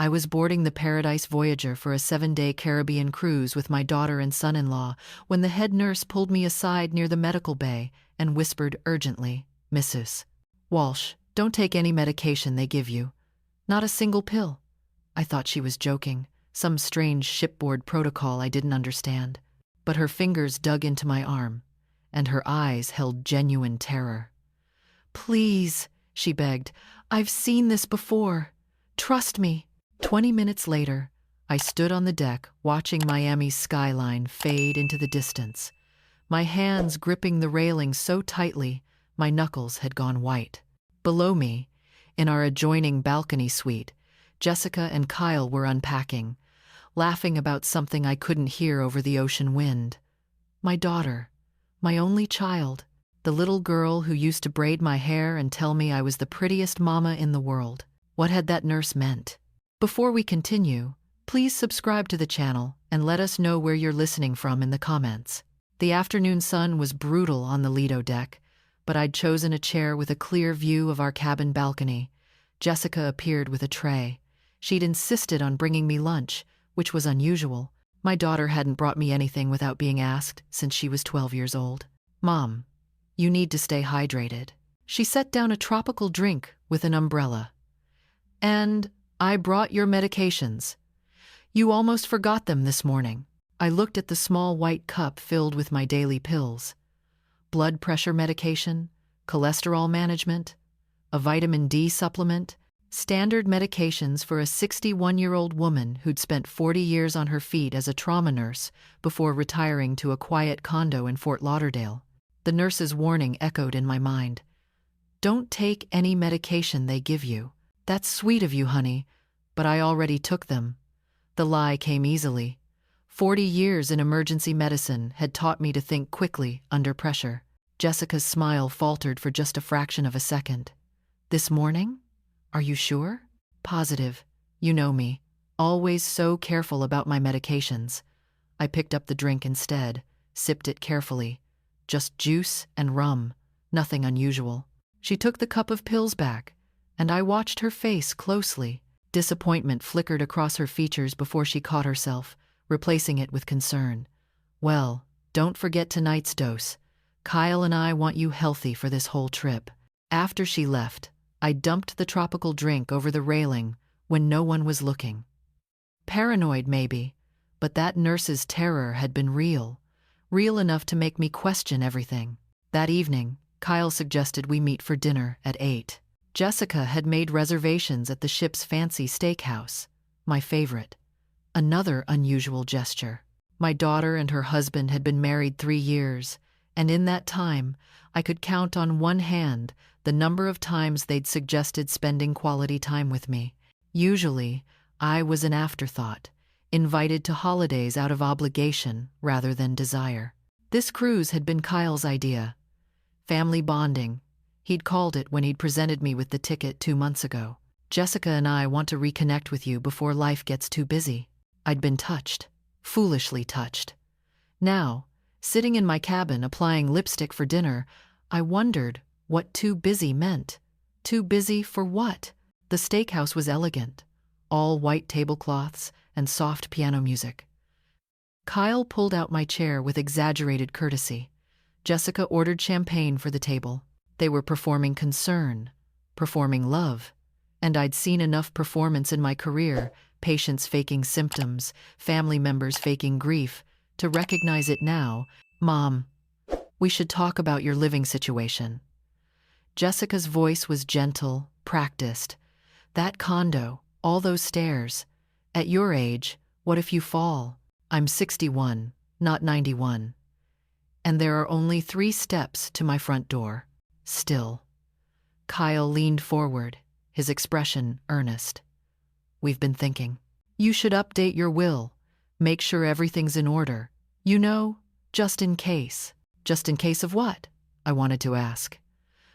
I was boarding the Paradise Voyager for a 7-day Caribbean cruise with my daughter and son-in-law when the head nurse pulled me aside near the medical bay and whispered urgently, "Mrs. Walsh, don't take any medication they give you. Not a single pill." I thought she was joking, some strange shipboard protocol I didn't understand. But her fingers dug into my arm, and her eyes held genuine terror. "Please," she begged, "I've seen this before. Trust me." 20 minutes later, I stood on the deck watching Miami's skyline fade into the distance, my hands gripping the railing so tightly my knuckles had gone white. Below me, in our adjoining balcony suite, Jessica and Kyle were unpacking, laughing about something I couldn't hear over the ocean wind. My daughter, my only child, the little girl who used to braid my hair and tell me I was the prettiest mama in the world. What had that nurse meant? Before we continue, please subscribe to the channel and let us know where you're listening from in the comments. The afternoon sun was brutal on the Lido deck, but I'd chosen a chair with a clear view of our cabin balcony. Jessica appeared with a tray. She'd insisted on bringing me lunch, which was unusual. My daughter hadn't brought me anything without being asked since she was 12 years old. "Mom, you need to stay hydrated." She set down a tropical drink with an umbrella. "And I brought your medications. You almost forgot them this morning." I looked at the small white cup filled with my daily pills. Blood pressure medication, cholesterol management, a vitamin D supplement, standard medications for a 61-year-old woman who'd spent 40 years on her feet as a trauma nurse before retiring to a quiet condo in Fort Lauderdale. The nurse's warning echoed in my mind. "Don't take any medication they give you." "That's sweet of you, honey, but I already took them." The lie came easily. 40 years in emergency medicine had taught me to think quickly under pressure. Jessica's smile faltered for just a fraction of a second. "This morning? Are you sure?" "Positive. You know me. Always so careful about my medications." I picked up the drink instead, sipped it carefully. Just juice and rum, nothing unusual. She took the cup of pills back, and I watched her face closely. Disappointment flickered across her features before she caught herself, replacing it with concern. "Well, don't forget tonight's dose. Kyle and I want you healthy for this whole trip." After she left, I dumped the tropical drink over the railing when no one was looking. Paranoid, maybe, but that nurse's terror had been real enough to make me question everything. That evening, Kyle suggested we meet for dinner at 8. Jessica had made reservations at the ship's fancy steakhouse, my favorite. Another unusual gesture. My daughter and her husband had been married 3 years, and in that time, I could count on one hand the number of times they'd suggested spending quality time with me. Usually, I was an afterthought, invited to holidays out of obligation rather than desire. This cruise had been Kyle's idea. Family bonding. He'd called it when he'd presented me with the ticket 2 months ago. "Jessica and I want to reconnect with you before life gets too busy." I'd been touched, foolishly touched. Now, sitting in my cabin applying lipstick for dinner, I wondered what too busy meant. Too busy for what? The steakhouse was elegant, all white tablecloths and soft piano music. Kyle pulled out my chair with exaggerated courtesy. Jessica ordered champagne for the table. They were performing concern, performing love, and I'd seen enough performance in my career, patients faking symptoms, family members faking grief, to recognize it now. "Mom, we should talk about your living situation." Jessica's voice was gentle, practiced. "That condo, all those stairs. At your age, what if you fall? I'm 61, not 91. And there are only 3 steps to my front door. Still." Kyle leaned forward, his expression earnest. "We've been thinking. You should update your will. Make sure everything's in order. You know, just in case." "Just in case of what?" I wanted to ask.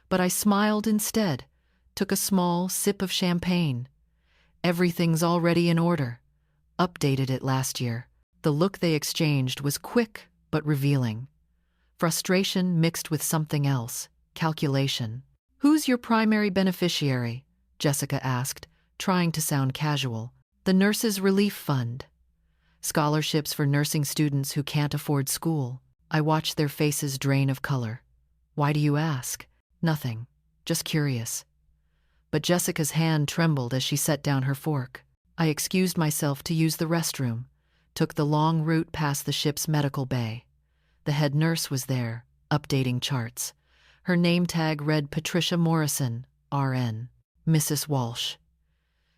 But I smiled instead, took a small sip of champagne. "Everything's already in order. Updated it last year." The look they exchanged was quick but revealing. Frustration mixed with something else. Calculation. "Who's your primary beneficiary?" Jessica asked, trying to sound casual. The Nurses Relief Fund. Scholarships for nursing students who can't afford school. I watched their faces drain of color. Why do you ask? Nothing. Just curious. But Jessica's hand trembled as she set down her fork. I excused myself to use the restroom, took the long route past the ship's medical bay. The head nurse was there, updating charts. Her name tag read Patricia Morrison, RN, Mrs. Walsh.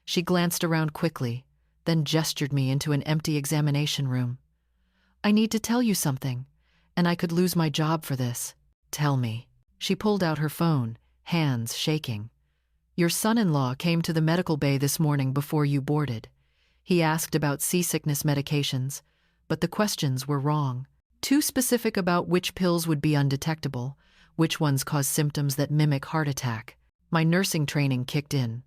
She glanced around quickly, then gestured me into an empty examination room. I need to tell you something, and I could lose my job for this. Tell me. She pulled out her phone, hands shaking. Your son-in-law came to the medical bay this morning before you boarded. He asked about seasickness medications, but the questions were wrong. Too specific about which pills would be undetectable, which ones cause symptoms that mimic heart attack. My nursing training kicked in.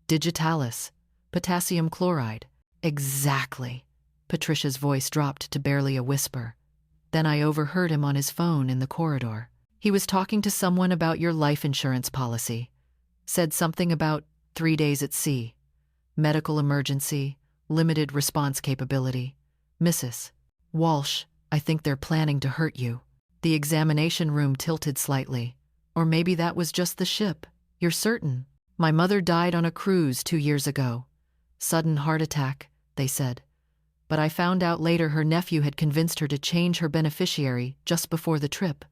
Digitalis, potassium chloride. Exactly. Patricia's voice dropped to barely a whisper. Then I overheard him on his phone in the corridor. He was talking to someone about your life insurance policy. Said something about 3 days at sea. Medical emergency, limited response capability. Mrs. Walsh, I think they're planning to hurt you. The examination room tilted slightly. Or maybe that was just the ship. You're certain? My mother died on a cruise 2 years ago. Sudden heart attack, they said. But I found out later her nephew had convinced her to change her beneficiary just before the trip.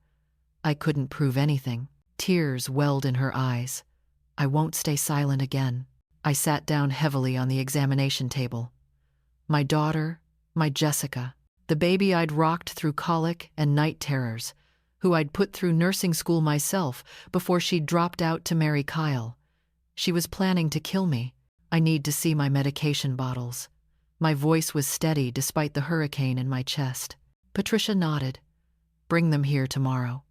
I couldn't prove anything. Tears welled in her eyes. I won't stay silent again. I sat down heavily on the examination table. My daughter, my Jessica, the baby I'd rocked through colic and night terrors, who I'd put through nursing school myself before she'd dropped out to marry Kyle. She was planning to kill me. I need to see my medication bottles. My voice was steady despite the hurricane in my chest. Patricia nodded. Bring them here tomorrow.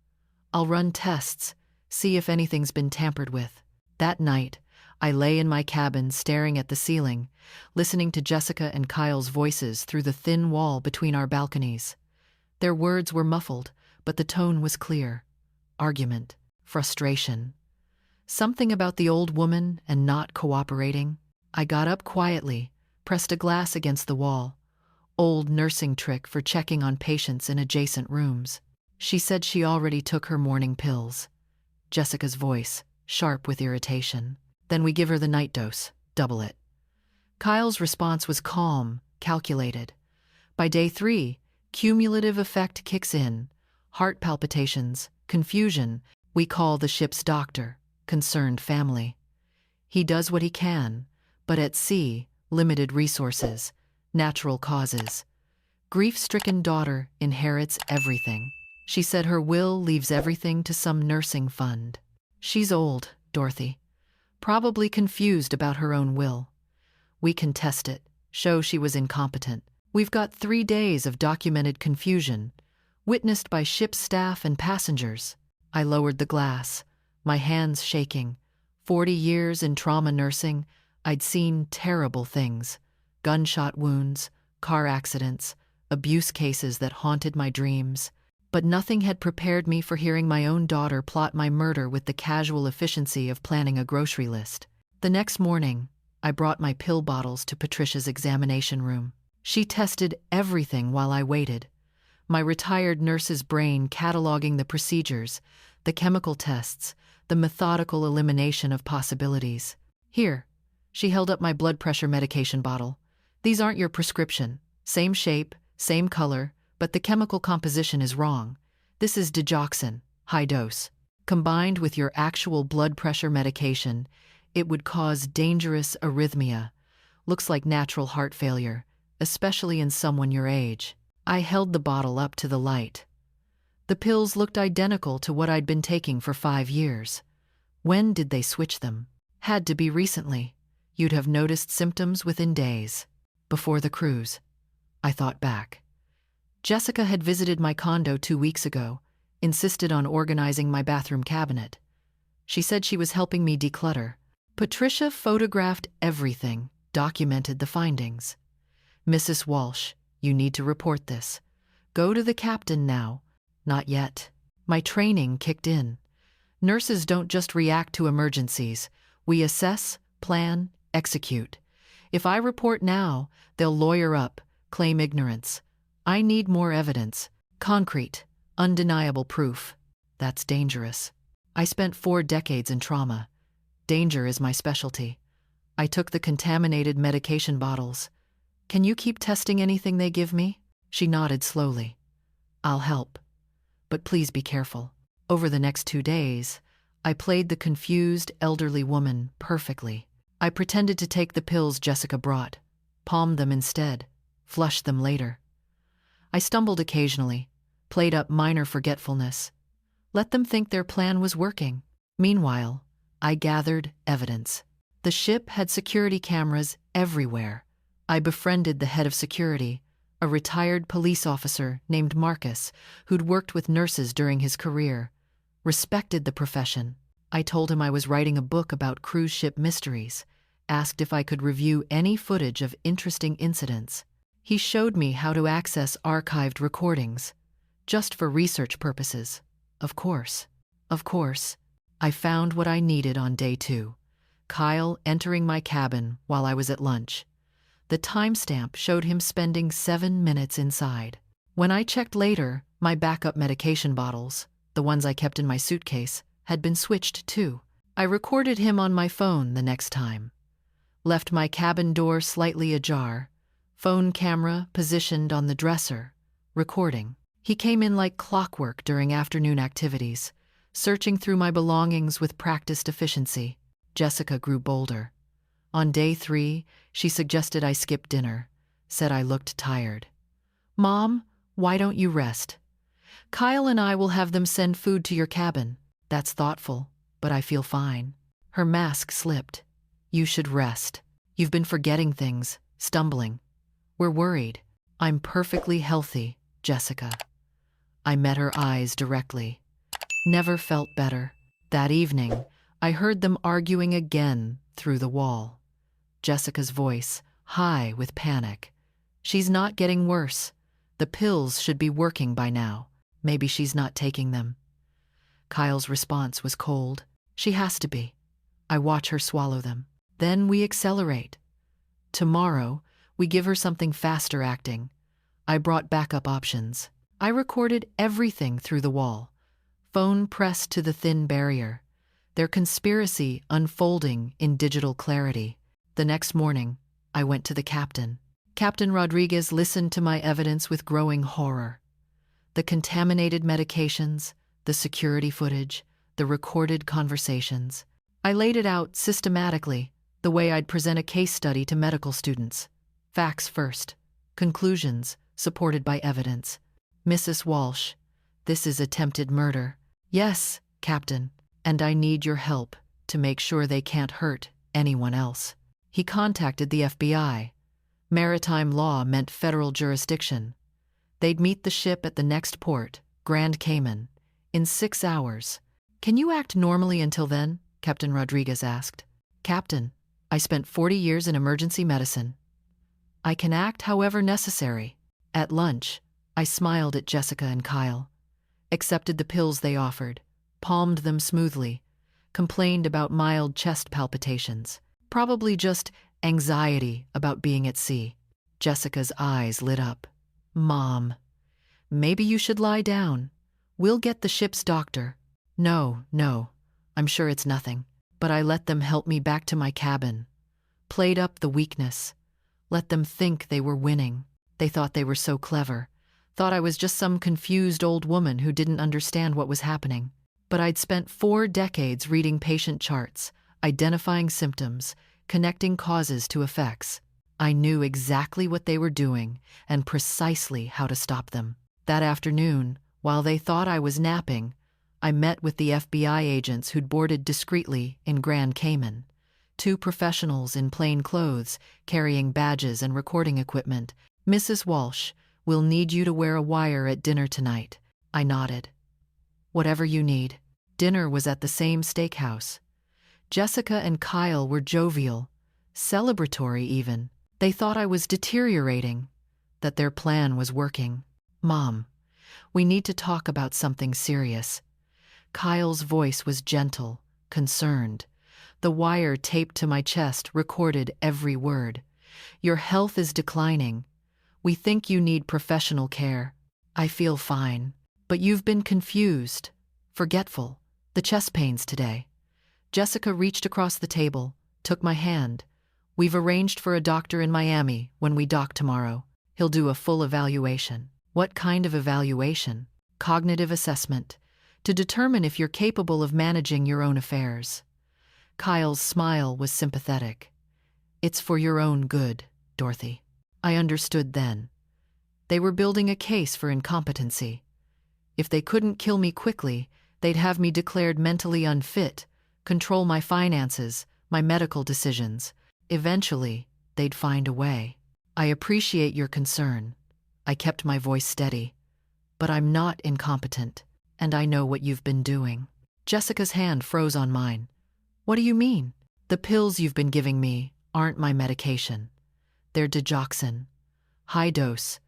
I'll run tests, see if anything's been tampered with. That night, I lay in my cabin staring at the ceiling, listening to Jessica and Kyle's voices through the thin wall between our balconies. Their words were muffled, but the tone was clear. Argument, frustration. Something about the old woman and not cooperating. I got up quietly, pressed a glass against the wall. Old nursing trick for checking on patients in adjacent rooms. She said she already took her morning pills. Jessica's voice, sharp with irritation. Then we give her the night dose, double it. Kyle's response was calm, calculated. By day 3, cumulative effect kicks in. Heart palpitations, confusion. We call the ship's doctor, concerned family. He does what he can, but at sea, limited resources, natural causes. Grief-stricken daughter inherits everything. She said her will leaves everything to some nursing fund. She's old, Dorothy. Probably confused about her own will. We can test it, show she was incompetent. We've got 3 days of documented confusion, witnessed by ship staff and passengers. I lowered the glass, my hands shaking. 40 years in trauma nursing, I'd seen terrible things. Gunshot wounds, car accidents, abuse cases that haunted my dreams. But nothing had prepared me for hearing my own daughter plot my murder with the casual efficiency of planning a grocery list. The next morning, I brought my pill bottles to Patricia's examination room. She tested everything while I waited. My retired nurse's brain cataloging the procedures, the chemical tests, the methodical elimination of possibilities. Here, she held up my blood pressure medication bottle. These aren't your prescription. Same shape, same color, but the chemical composition is wrong. This is digoxin, high dose. Combined with your actual blood pressure medication, it would cause dangerous arrhythmia. Looks like natural heart failure, especially in someone your age. I held the bottle up to the light. The pills looked identical to what I'd been taking for 5 years. When did they switch them? Had to be recently. You'd have noticed symptoms within days. Before the cruise. I thought back. Jessica had visited my condo 2 weeks ago, insisted on organizing my bathroom cabinet. She said she was helping me declutter. Patricia photographed everything, documented the findings. Mrs. Walsh, you need to report this. Go to the captain now. Not yet. My training kicked in. Nurses don't just react to emergencies. We assess, plan, execute. If I report now, they'll lawyer up, claim ignorance. I need more evidence. Concrete, undeniable proof. That's dangerous. I spent 4 decades in trauma. Danger is my specialty. I took the contaminated medication bottles. Can you keep testing anything they give me? She nodded slowly. I'll help. But please be careful. Over the next 2 days, I played the confused elderly woman perfectly. I pretended to take the pills Jessica brought, palmed them instead, flushed them later. I stumbled occasionally, played up minor forgetfulness. Let them think their plan was working. Meanwhile, I gathered evidence. The ship had security cameras everywhere. I befriended the head of security, a retired police officer named Marcus, who'd worked with nurses during his career, respected the profession. I told him I was writing a book about cruise ship mysteries, asked if I could review any footage of interesting incidents. He showed me how to access archived recordings, just for research purposes. Of course. I found what I needed on day 2. Kyle entering my cabin while I was at lunch. The timestamp showed him spending 7 minutes inside. When I checked later, my backup medication bottles, the ones I kept in my suitcase, had been switched too. I recorded him on my phone the next time. Left my cabin door slightly ajar, phone camera positioned on the dresser, recording. He came in like clockwork during afternoon activities, searching through my belongings with practiced efficiency. Jessica grew bolder. On day 3, she suggested I skip dinner, said I looked tired. Mom, why don't you rest? Kyle and I will have them send food to your cabin. That's thoughtful, but I feel fine. Her mask slipped. You should rest. You've been forgetting things, stumbling. We're worried. I'm perfectly healthy, Jessica. I met her eyes directly. Never felt better. That evening, I heard them arguing again through the wall. Jessica's voice, high with panic. She's not getting worse. The pills should be working by now. Maybe she's not taking them. Kyle's response was cold. She has to be. I watch her swallow them. Then we accelerate. Tomorrow, we give her something faster acting. I brought backup options. I recorded everything through the wall. Phone pressed to the thin barrier. Their conspiracy unfolding in digital clarity. The next morning, I went to the captain. Captain Rodriguez listened to my evidence with growing horror. The contaminated medications, the security footage, the recorded conversations. I laid it out systematically, the way I'd present a case study to medical students. Facts first, conclusions supported by evidence. Mrs. Walsh, this is attempted murder. Yes, Captain, and I need your help to make sure they can't hurt anyone else. He contacted the FBI. Maritime law meant federal jurisdiction. They'd meet the ship at the next port, Grand Cayman, in 6 hours. Can you act normally until then? Captain Rodriguez asked. Captain, I spent 40 years in emergency medicine. I can act however necessary. At lunch, I smiled at Jessica and Kyle, accepted the pills they offered, palmed them smoothly, complained about mild chest palpitations, probably just anxiety about being at sea. Jessica's eyes lit up. Mom, maybe you should lie down. We'll get the ship's doctor. No, I'm sure it's nothing. But I let them help me back to my cabin. Played up the weakness. Let them think they were winning. They thought they were so clever. Thought I was just some confused old woman who didn't understand what was happening. But I'd spent 4 decades reading patient charts, identifying symptoms, connecting causes to effects. I knew exactly what they were doing and precisely how to stop them. That afternoon, while they thought I was napping, I met with the FBI agents who'd boarded discreetly in Grand Cayman. 2 professionals in plain clothes, carrying badges and recording equipment. Mrs. Walsh, we'll need you to wear a wire at dinner tonight. I nodded. Whatever you need. Dinner was at the same steakhouse. Jessica and Kyle were jovial, celebratory even. They thought I was deteriorating, that their plan was working. Mom, we need to talk about something serious. Kyle's voice was gentle, concerned. The wire taped to my chest recorded every word. Your health is declining. We think you need professional care. I feel fine. But you've been confused, forgetful, the chest pains today. Jessica reached across the table, took my hand. We've arranged for a doctor in Miami when we dock tomorrow. He'll do a full evaluation. What kind of evaluation? Cognitive assessment, to determine if you're capable of managing your own affairs. Kyle's smile was sympathetic. It's for your own good, Dorothy. I understood then. They were building a case for incompetency. If they couldn't kill me quickly, they'd have me declared mentally unfit, control my finances, my medical decisions. Eventually, they'd find a way. I appreciate your concern. I kept my voice steady. But I'm not incompetent, and I know what you've been doing. Jessica's hand froze on mine. What do you mean? The pills you've been giving me aren't my medication. They're digoxin. High dose,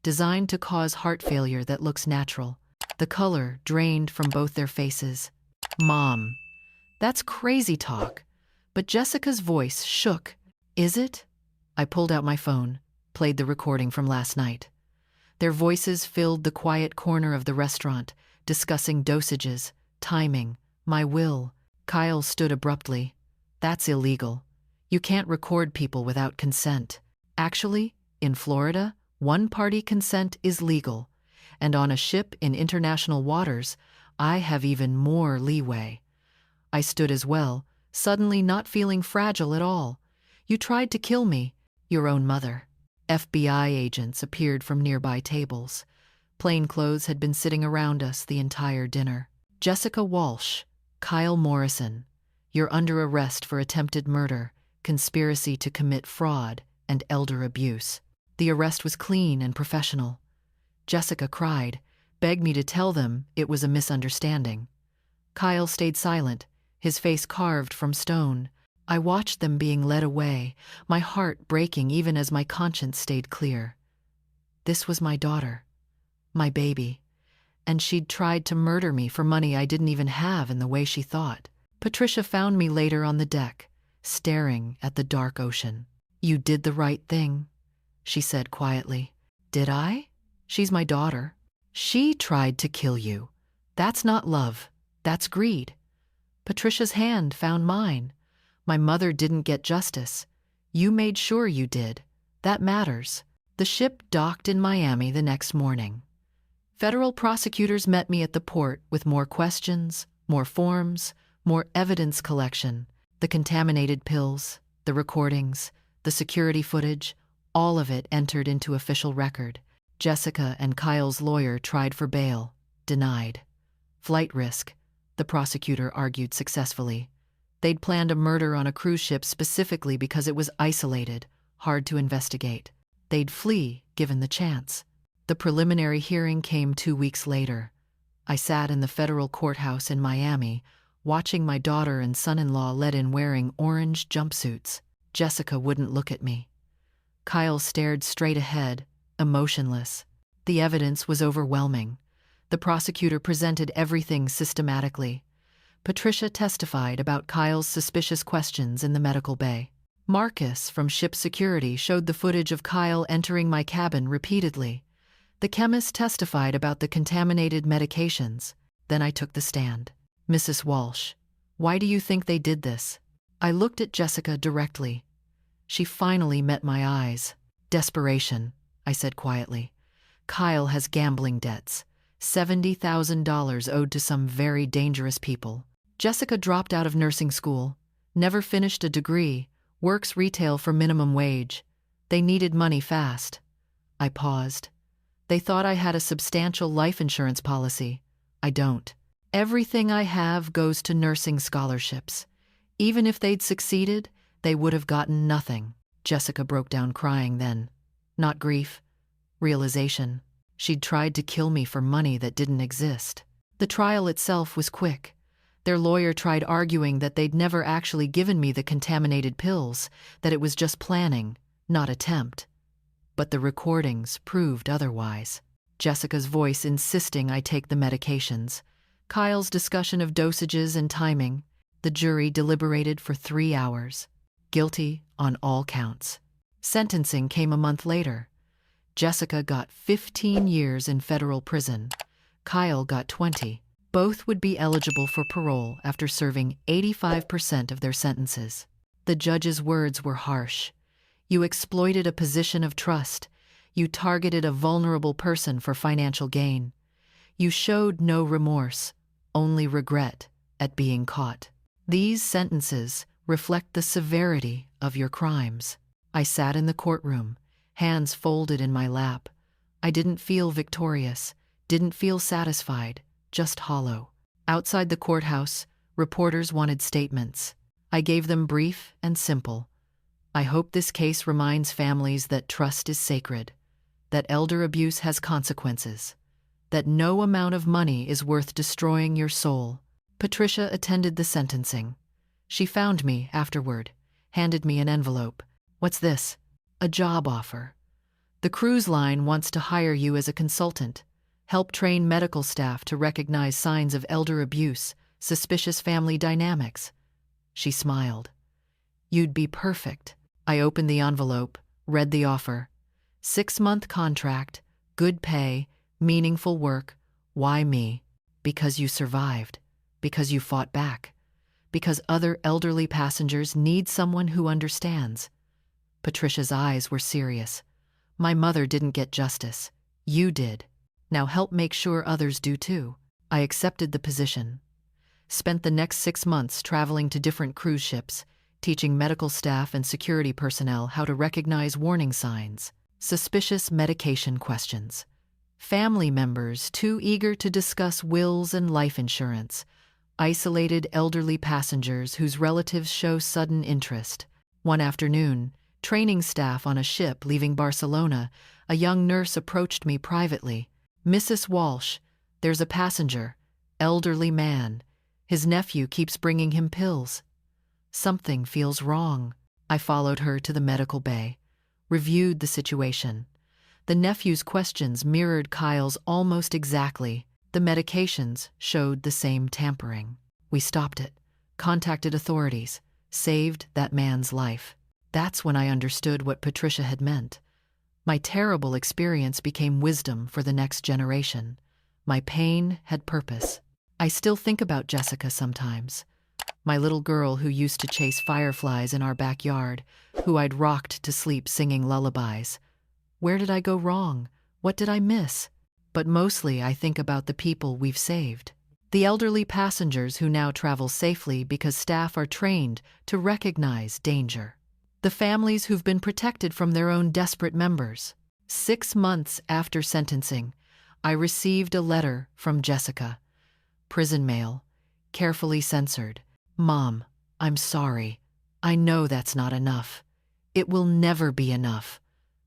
designed to cause heart failure that looks natural. The color drained from both their faces. Mom, that's crazy talk. But Jessica's voice shook. Is it? I pulled out my phone, played the recording from last night. Their voices filled the quiet corner of the restaurant, discussing dosages, timing, my will. Kyle stood abruptly. That's illegal. You can't record people without consent. Actually, in Florida, one-party consent is legal. And on a ship in international waters, I have even more leeway. I stood as well, suddenly not feeling fragile at all. You tried to kill me, your own mother. FBI agents appeared from nearby tables. Plainclothes had been sitting around us the entire dinner. Jessica Walsh, Kyle Morrison, you're under arrest for attempted murder, conspiracy to commit fraud, and elder abuse. The arrest was clean and professional. Jessica cried, begged me to tell them it was a misunderstanding. Kyle stayed silent, his face carved from stone. I watched them being led away, my heart breaking even as my conscience stayed clear. This was my daughter, my baby, and she'd tried to murder me for money I didn't even have in the way she thought. Patricia found me later on the deck, staring at the dark ocean. You did the right thing, she said quietly. Did I? She's my daughter. She tried to kill you. That's not love, that's greed. Patricia's hand found mine. My mother didn't get justice. You made sure you did. That matters. The ship docked in Miami the next morning. Federal prosecutors met me at the port with more questions, more forms, more evidence collection. The contaminated pills, the recordings, the security footage, all of it entered into official record. Jessica and Kyle's lawyer tried for bail, denied. Flight risk, the prosecutor argued successfully. They'd planned a murder on a cruise ship specifically because it was isolated, hard to investigate. They'd flee, given the chance. The preliminary hearing came 2 weeks later. I sat in the federal courthouse in Miami, watching my daughter and son-in-law let in wearing orange jumpsuits. Jessica wouldn't look at me. Kyle stared straight ahead, emotionless. The evidence was overwhelming. The prosecutor presented everything systematically. Patricia testified about Kyle's suspicious questions in the medical bay. Marcus from ship security showed the footage of Kyle entering my cabin repeatedly. The chemist testified about the contaminated medications. Then I took the stand. Mrs. Walsh, why do you think they did this? I looked at Jessica directly. She finally met my eyes. Desperation, I said quietly. Kyle has gambling debts, $70,000 owed to some very dangerous people. Jessica dropped out of nursing school, never finished a degree, works retail for minimum wage. They needed money fast. I paused. They thought I had a substantial life insurance policy. I don't. Everything I have goes to nursing scholarships. Even if they'd succeeded, they would have gotten nothing. Jessica broke down crying then. Not grief, realization. She'd tried to kill me for money that didn't exist. The trial itself was quick. Their lawyer tried arguing that they'd never actually given me the contaminated pills, that it was just planning, not attempt. But the recordings proved otherwise. Jessica's voice insisting I take the medications. Kyle's discussion of dosages and timing. The jury deliberated for 3 hours. Guilty on all counts. Sentencing came a month later. Jessica got 15 years in federal prison. Kyle got 20. Both would be eligible for parole after serving 85% of their sentences. The judge's words were harsh. You exploited a position of trust. You targeted a vulnerable person for financial gain. You showed no remorse, only regret at being caught. These sentences reflect the severity of your crimes. I sat in the courtroom, hands folded in my lap. I didn't feel victorious, didn't feel satisfied, just hollow. Outside the courthouse, reporters wanted statements. I gave them brief and simple. I hope this case reminds families that trust is sacred, that elder abuse has consequences, that no amount of money is worth destroying your soul. Patricia attended the sentencing. She found me afterward, handed me an envelope. What's this? A job offer. The cruise line wants to hire you as a consultant. Help train medical staff to recognize signs of elder abuse, suspicious family dynamics. She smiled. You'd be perfect. I opened the envelope, read the offer. 6-month contract, good pay, meaningful work. Why me? Because you survived. Because you fought back. Because other elderly passengers need someone who understands. Patricia's eyes were serious. My mother didn't get justice. You did. Now help make sure others do too. I accepted the position. Spent the next 6 months traveling to different cruise ships, teaching medical staff and security personnel how to recognize warning signs, suspicious medication questions. Family members too eager to discuss wills and life insurance. Isolated elderly passengers whose relatives show sudden interest. One afternoon, training staff on a ship leaving Barcelona, a young nurse approached me privately. Mrs. Walsh, there's a passenger, elderly man. His nephew keeps bringing him pills. Something feels wrong. I followed her to the medical bay, reviewed the situation. The nephew's questions mirrored Kyle's almost exactly. The medications showed the same tampering. We stopped it, contacted authorities, saved that man's life. That's when I understood what Patricia had meant. My terrible experience became wisdom for the next generation. My pain had purpose. I still think about Jessica sometimes. My little girl who used to chase fireflies in our backyard, who I'd rocked to sleep singing lullabies. Where did I go wrong? What did I miss? But mostly I think about the people we've saved. The elderly passengers who now travel safely because staff are trained to recognize danger. The families who've been protected from their own desperate members. 6 months after sentencing, I received a letter from Jessica. Prison mail, carefully censored. Mom, I'm sorry. I know that's not enough. It will never be enough.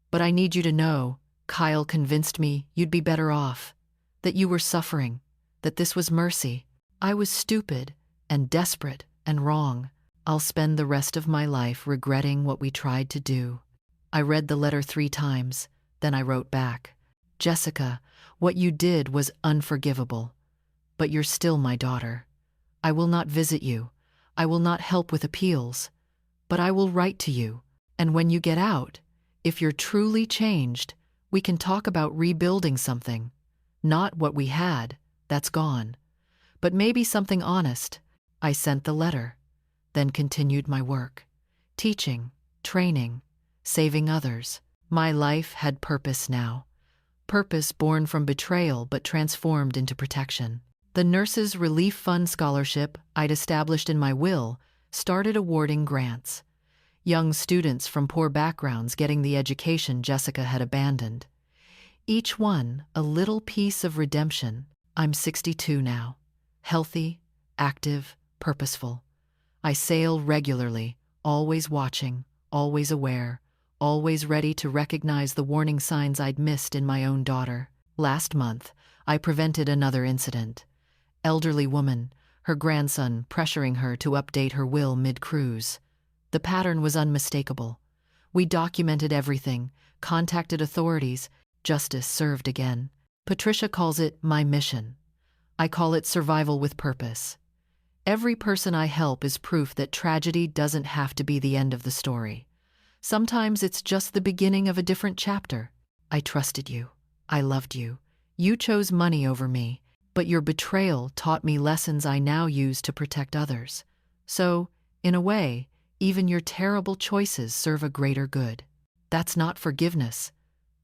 But I need you to know, Kyle convinced me you'd be better off, that you were suffering, that this was mercy. I was stupid and desperate and wrong. I'll spend the rest of my life regretting what we tried to do. I read the letter 3 times, then I wrote back. Jessica, what you did was unforgivable. But you're still my daughter. I will not visit you. I will not help with appeals. But I will write to you. And when you get out, if you're truly changed, we can talk about rebuilding something. Not what we had, that's gone. But maybe something honest. I sent the letter. Then continued my work, teaching, training, saving others. My life had purpose now. Purpose born from betrayal but transformed into protection. The Nurses Relief Fund scholarship I'd established in my will started awarding grants. Young students from poor backgrounds getting the education Jessica had abandoned. Each one a little piece of redemption. I'm 62 now, healthy, active, purposeful. I sail regularly, always watching, always aware, always ready to recognize the warning signs I'd missed in my own daughter. Last month, I prevented another incident. Elderly woman, her grandson pressuring her to update her will mid-cruise. The pattern was unmistakable. We documented everything, contacted authorities, justice served again. Patricia calls it my mission. I call it survival with purpose. Every person I help is proof that tragedy doesn't have to be the end of the story. Sometimes it's just the beginning of a different chapter. I trusted you. I loved you. You chose money over me, but your betrayal taught me lessons I now use to protect others. So, in a way, even your terrible choices serve a greater good. That's not forgiveness.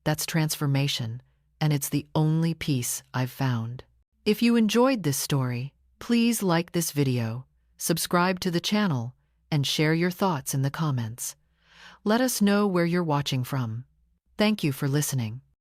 That's transformation, and it's the only peace I've found. If you enjoyed this story, please like this video, subscribe to the channel, and share your thoughts in the comments. Let us know where you're watching from. Thank you for listening.